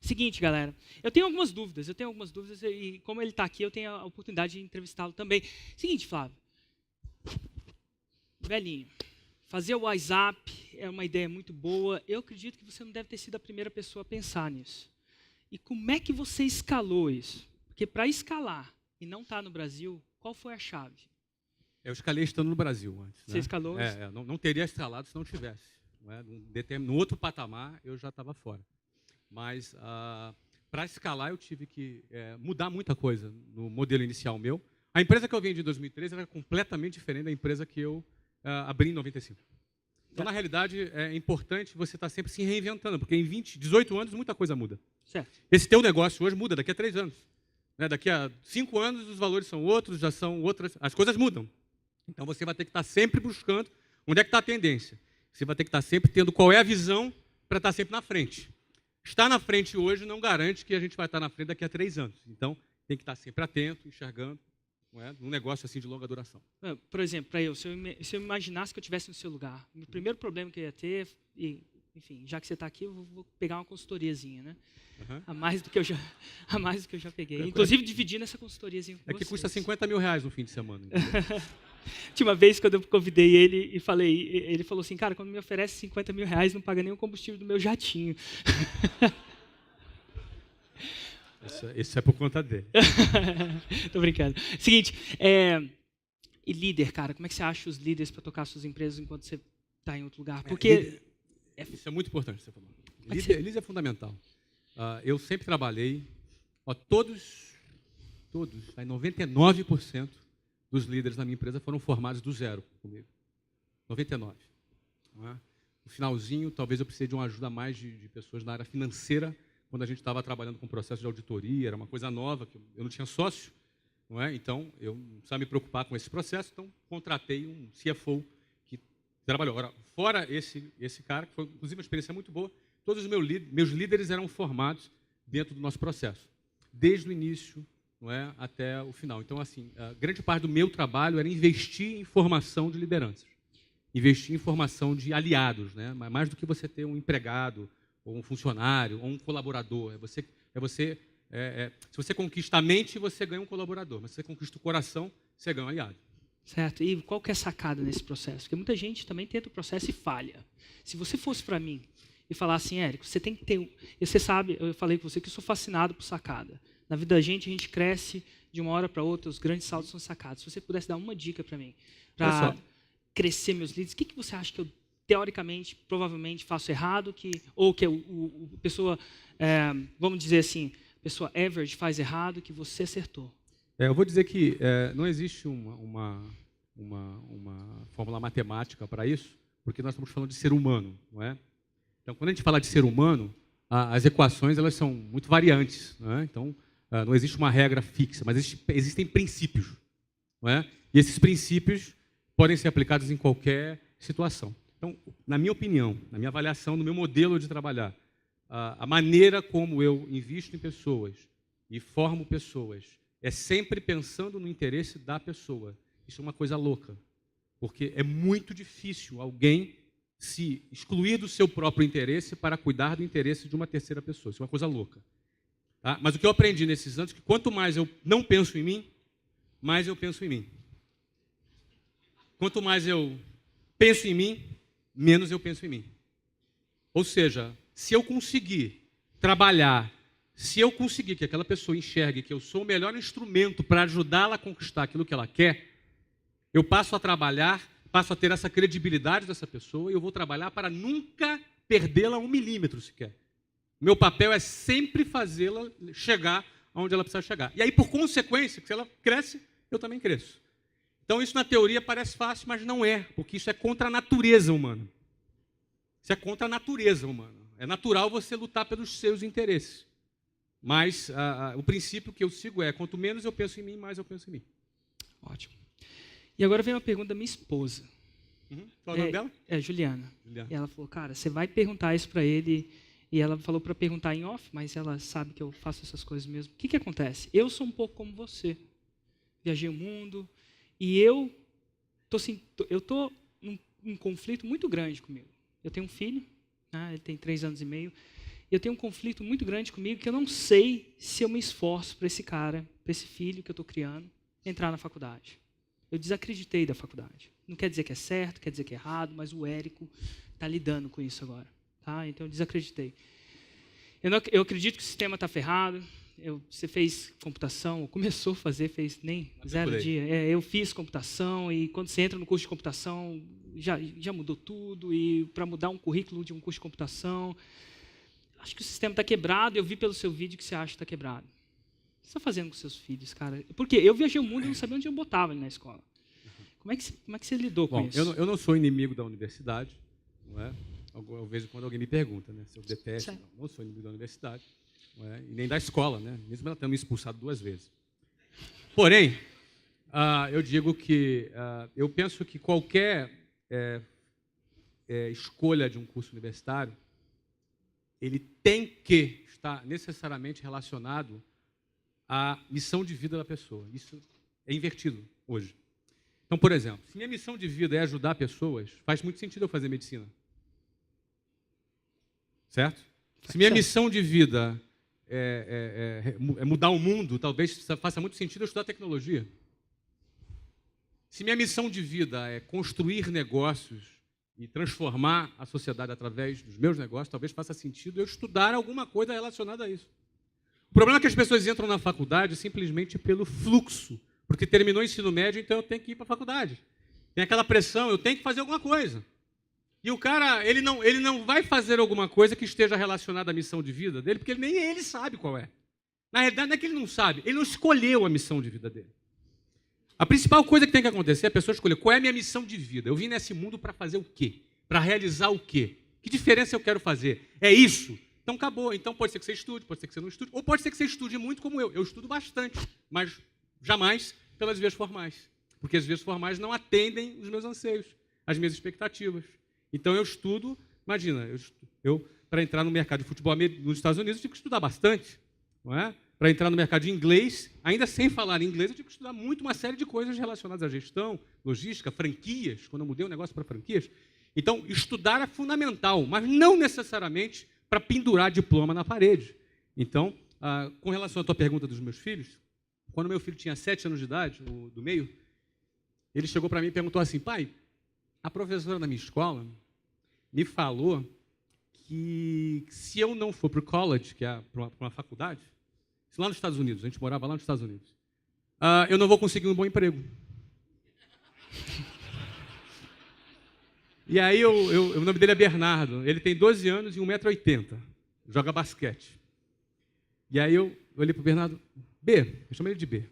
Seguinte, galera, eu tenho algumas dúvidas e como ele está aqui, eu tenho a oportunidade de entrevistá-lo também. Seguinte, Flávio, velhinho, fazer o WhatsApp é uma ideia muito boa. Eu acredito que você não deve ter sido a primeira pessoa a pensar nisso. E como é que você escalou isso? Porque para escalar e não estar no Brasil, qual foi a chave? Eu escalei estando no Brasil antes. Você escalou? Não teria escalado se não tivesse. Não é? No outro patamar, eu já estava fora. Mas, para escalar, eu tive que mudar muita coisa no modelo inicial meu. A empresa que eu vendi em 2013 era completamente diferente da empresa que eu abri em 95. Então, na realidade, é importante você estar sempre se reinventando, porque em 18 anos, muita coisa muda. Certo. Esse teu negócio hoje muda daqui a 3 anos. Né? Daqui a 5 anos, os valores são outros, já são outras. As coisas mudam. Então, você vai ter que estar sempre buscando onde é que está a tendência. Você vai ter que estar sempre tendo qual é a visão para estar sempre na frente. Estar na frente hoje não garante que a gente vai estar na frente daqui a 3 anos. Então, tem que estar sempre atento, enxergando, não é? Um negócio assim de longa duração. Por exemplo, se eu imaginasse que eu estivesse no seu lugar, o primeiro problema que eu ia ter, e, enfim, já que você está aqui, eu vou pegar uma consultoriazinha, né? Uhum. A mais do que eu já peguei. Inclusive, dividindo essa consultoriazinha com que vocês. custa R$50 mil no fim de semana. Tinha uma vez quando eu convidei ele e falei, ele falou assim, cara, quando me oferece R$50 mil, não paga nem o combustível do meu jatinho. Isso é por conta dele. Tô brincando. Seguinte, e líder, cara, como é que você acha os líderes para tocar suas empresas enquanto você está em outro lugar? Porque isso é muito importante, você falou. Líder é fundamental. Eu sempre trabalhei, todos, 99% dos líderes na minha empresa foram formados do zero comigo. 99. Não é? No finalzinho, talvez eu precise de uma ajuda mais de pessoas na área financeira, quando a gente estava trabalhando com processo de auditoria, era uma coisa nova, que eu não tinha sócio, não é? Então, eu não precisava me preocupar com esse processo, então contratei um CFO que trabalhou. Agora, fora esse cara, que foi inclusive uma experiência muito boa, todos os meus líderes eram formados dentro do nosso processo, desde o início, não é, até o final. Então, assim, a grande parte do meu trabalho era investir em formação de lideranças, investir em formação de aliados, né? Mais do que você ter um empregado, ou um funcionário, ou um colaborador. Se você conquista a mente, você ganha um colaborador. Mas se você conquista o coração, você ganha um aliado. Certo. E qual que é a sacada nesse processo? Porque muita gente também tenta o processo e falha. Se você fosse para mim e falar assim, Érico, você tem que ter... Você sabe, eu falei com você que eu sou fascinado por sacada. Na vida da gente, a gente cresce de uma hora para outra, os grandes saltos são sacados. Se você pudesse dar uma dica para mim, para crescer meus líderes, o que você acha que eu, teoricamente, provavelmente faço errado, ou que a pessoa, vamos dizer assim, a pessoa average faz errado, que você acertou? Eu vou dizer que não existe uma fórmula matemática para isso, porque nós estamos falando de ser humano, não é? Então, quando a gente fala de ser humano, as equações elas são muito variantes, não é? Então, não existe uma regra fixa, mas existem princípios, não é? E esses princípios podem ser aplicados em qualquer situação. Então, na minha opinião, na minha avaliação, no meu modelo de trabalhar, a maneira como eu invisto em pessoas e formo pessoas é sempre pensando no interesse da pessoa. Isso é uma coisa louca, porque é muito difícil alguém se excluir do seu próprio interesse para cuidar do interesse de uma terceira pessoa. Isso é uma coisa louca. Tá? Mas o que eu aprendi nesses anos é que quanto mais eu não penso em mim, mais eu penso em mim. Quanto mais eu penso em mim, menos eu penso em mim. Ou seja, se eu conseguir trabalhar, se eu conseguir que aquela pessoa enxergue que eu sou o melhor instrumento para ajudá-la a conquistar aquilo que ela quer, eu passo a trabalhar, passo a ter essa credibilidade dessa pessoa e eu vou trabalhar para nunca perdê-la 1 milímetro sequer. O meu papel é sempre fazê-la chegar onde ela precisa chegar. E aí, por consequência, se ela cresce, eu também cresço. Então, isso na teoria parece fácil, mas não é, porque isso é contra a natureza humana. Isso é contra a natureza humana. É natural você lutar pelos seus interesses. Mas o princípio que eu sigo é, quanto menos eu penso em mim, mais eu penso em mim. Ótimo. E agora vem uma pergunta da minha esposa. Qual é o nome dela? Juliana. E ela falou, cara, você vai perguntar isso para ele... E ela falou para perguntar em off, mas ela sabe que eu faço essas coisas mesmo. O que acontece? Eu sou um pouco como você. Viajei o mundo e eu tô num conflito muito grande comigo. Eu tenho um filho, né, ele tem 3 anos e meio, eu tenho um conflito muito grande comigo que eu não sei se eu me esforço para esse cara, para esse filho que eu estou criando, entrar na faculdade. Eu desacreditei da faculdade. Não quer dizer que é certo, quer dizer que é errado, mas o Érico está lidando com isso agora. Tá? Então, eu desacreditei. Eu acredito que o sistema está ferrado. Você fez computação, ou começou a fazer, fez nem 0 dia. Eu fiz computação, e quando você entra no curso de computação, já mudou tudo. E para mudar um currículo de um curso de computação, acho que o sistema está quebrado. Eu vi pelo seu vídeo que você acha que está quebrado. O que você está fazendo com seus filhos, cara? Porque eu viajei o mundo e não sabia onde eu botava ele na escola. Como é que você lidou com isso? Eu não sou inimigo da universidade, não é? Eu vejo quando alguém me pergunta, né, se eu detesto. Não sou inimigo da universidade, não é? E nem da escola, né? Mesmo ela tendo me expulsado 2 vezes. Porém, eu digo que eu penso que qualquer escolha de um curso universitário, ele tem que estar necessariamente relacionado à missão de vida da pessoa. Isso é invertido hoje. Então, por exemplo, se minha missão de vida é ajudar pessoas, faz muito sentido eu fazer medicina. Certo? Se minha missão de vida é mudar o mundo, talvez faça muito sentido eu estudar tecnologia. Se minha missão de vida é construir negócios e transformar a sociedade através dos meus negócios, talvez faça sentido eu estudar alguma coisa relacionada a isso. O problema é que as pessoas entram na faculdade simplesmente pelo fluxo. Porque terminou o ensino médio, então eu tenho que ir para a faculdade. Tem aquela pressão, eu tenho que fazer alguma coisa. E o cara, ele não vai fazer alguma coisa que esteja relacionada à missão de vida dele, porque nem ele sabe qual é. Na realidade, não é que ele não sabe, ele não escolheu a missão de vida dele. A principal coisa que tem que acontecer é a pessoa escolher qual é a minha missão de vida. Eu vim nesse mundo para fazer o quê? Para realizar o quê? Que diferença eu quero fazer? É isso? Então acabou. Então pode ser que você estude, pode ser que você não estude, ou pode ser que você estude muito como eu. Eu estudo bastante, mas jamais pelas vias formais, porque as vias formais não atendem os meus anseios, as minhas expectativas. Então eu estudo, imagina, eu para entrar no mercado de futebol nos Estados Unidos, eu tive que estudar bastante, não é? Para entrar no mercado de inglês, ainda sem falar inglês, eu tive que estudar muito uma série de coisas relacionadas à gestão, logística, franquias, quando eu mudei o negócio para franquias. Então, estudar é fundamental, mas não necessariamente para pendurar diploma na parede. Então, com relação à tua pergunta dos meus filhos, quando meu filho tinha 7 anos de idade, o do meio, ele chegou para mim e perguntou assim: pai, a professora da minha escola me falou que se eu não for para o college, que é para uma faculdade, lá nos Estados Unidos, a gente morava lá nos Estados Unidos, eu não vou conseguir um bom emprego. E aí, o nome dele é Bernardo, ele tem 12 anos e 1,80 m, joga basquete. E aí eu olhei para o Bernardo: B, eu chamei ele de B.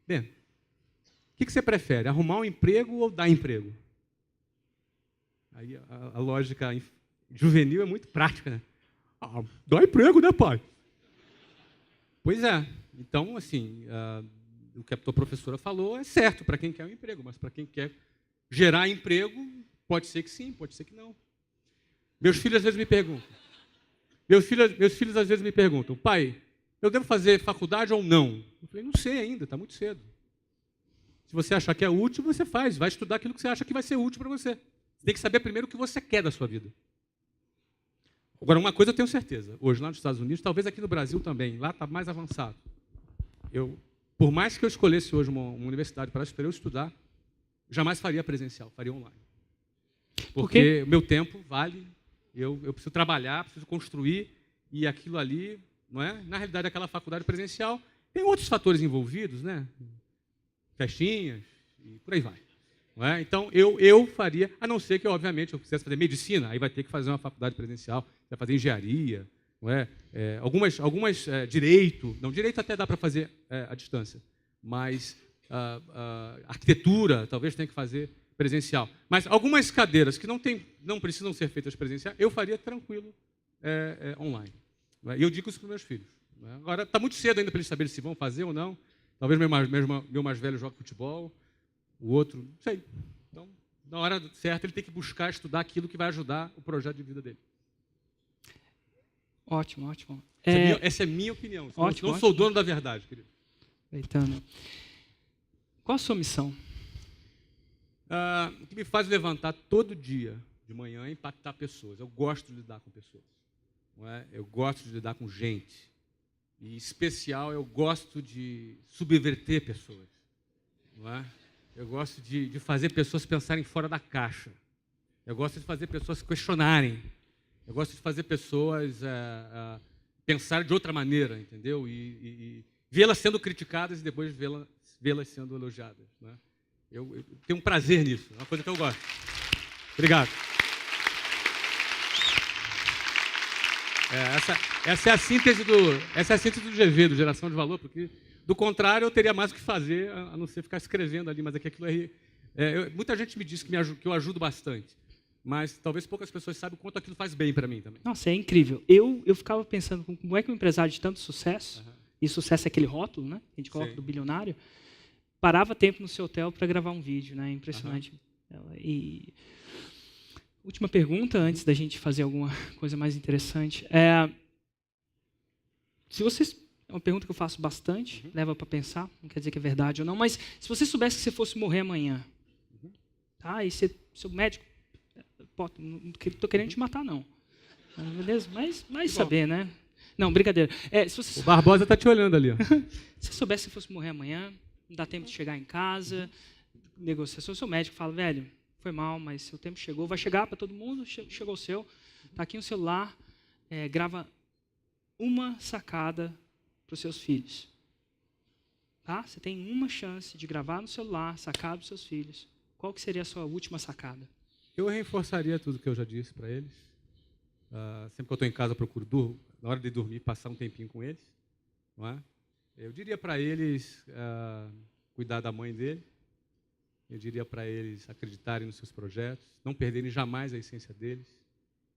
B, o que você prefere, arrumar um emprego ou dar emprego? Aí a lógica juvenil é muito prática, né? Dá emprego, né, pai? Pois é. Então, assim, o que a tua professora falou é certo para quem quer um emprego, mas para quem quer gerar emprego, pode ser que sim, pode ser que não. Meus filhos às vezes me perguntam. Meus filhos às vezes me perguntam: pai, eu devo fazer faculdade ou não? Eu falei: não sei ainda, está muito cedo. Se você achar que é útil, você faz. Vai estudar aquilo que você acha que vai ser útil para você. Você tem que saber primeiro o que você quer da sua vida. Agora, uma coisa eu tenho certeza. Hoje, lá nos Estados Unidos, talvez aqui no Brasil também, lá está mais avançado. Por mais que eu escolhesse hoje uma universidade para eu estudar, jamais faria presencial, faria online. Porque o meu tempo vale, eu preciso trabalhar, preciso construir, e aquilo ali, não é? Na realidade, aquela faculdade presencial tem outros fatores envolvidos, né? Festinhas, e por aí vai. Não é? Então, eu faria, a não ser que, obviamente, eu quisesse fazer medicina, aí vai ter que fazer uma faculdade presencial, vai fazer engenharia, não é? Algumas direito, não, direito até dá para fazer à distância, mas arquitetura talvez tenha que fazer presencial. Mas algumas cadeiras que não precisam ser feitas presencial, eu faria tranquilo online. Não é? E eu digo isso para os meus filhos. Não é? Agora, está muito cedo ainda para eles saberem se vão fazer ou não. Talvez meu mais velho jogue futebol, o outro, não sei. Então, na hora certa, ele tem que buscar estudar aquilo que vai ajudar o projeto de vida dele. Ótimo, ótimo. Essa é minha opinião. Ótimo, não sou dono da verdade, querido. Leitano, qual a sua missão? O que me faz levantar todo dia de manhã é impactar pessoas. Eu gosto de lidar com pessoas. não é? Eu gosto de lidar com gente. E, em especial, eu gosto de subverter pessoas. Não é? Eu gosto de fazer pessoas pensarem fora da caixa. Eu gosto de fazer pessoas questionarem. Eu gosto de fazer pessoas pensar de outra maneira, entendeu? E vê-las sendo criticadas e depois vê-las sendo elogiadas. Né? Eu tenho um prazer nisso, é uma coisa que eu gosto. Obrigado. Essa é a síntese do GV, do Geração de Valor, porque, do contrário, eu teria mais o que fazer, a não ser ficar escrevendo ali, mas aqui aquilo muita gente me diz que eu ajudo bastante, mas talvez poucas pessoas saibam o quanto aquilo faz bem para mim também. Nossa, é incrível. Eu ficava pensando, como é que um empresário de tanto sucesso, e sucesso é aquele rótulo, né? Que a gente coloca do bilionário, parava tempo no seu hotel para gravar um vídeo, né? Impressionante. E última pergunta, antes da gente fazer alguma coisa mais interessante. Se vocês, é uma pergunta que eu faço bastante, leva para pensar, não quer dizer que é verdade ou não, mas se você soubesse que você fosse morrer amanhã, tá? E seu médico, não estou querendo te matar, não. Beleza? Mas saber, né? Não, brincadeira. O Barbosa está te olhando ali. Ó. Se você soubesse que você fosse morrer amanhã, não dá tempo de chegar em casa, negociação, seu médico fala, velho, foi mal, mas seu tempo chegou, vai chegar para todo mundo, chegou o seu, está aqui um celular, grava uma sacada para os seus filhos. Tá? Você tem uma chance de gravar no celular, sacada para os seus filhos. Qual que seria a sua última sacada? Eu reforçaria tudo que eu já disse para eles. Sempre que eu estou em casa, eu procuro, na hora de dormir, passar um tempinho com eles. Não é? Eu diria para eles cuidar da mãe dele. Eu diria para eles acreditarem nos seus projetos, não perderem jamais a essência deles,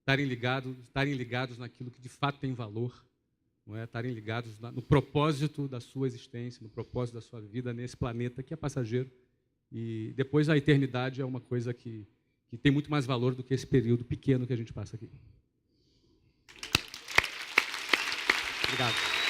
estarem ligados naquilo que de fato tem valor, não é? Estarem ligados no propósito da sua existência, no propósito da sua vida nesse planeta que é passageiro. E depois a eternidade é uma coisa que tem muito mais valor do que esse período pequeno que a gente passa aqui. Obrigado.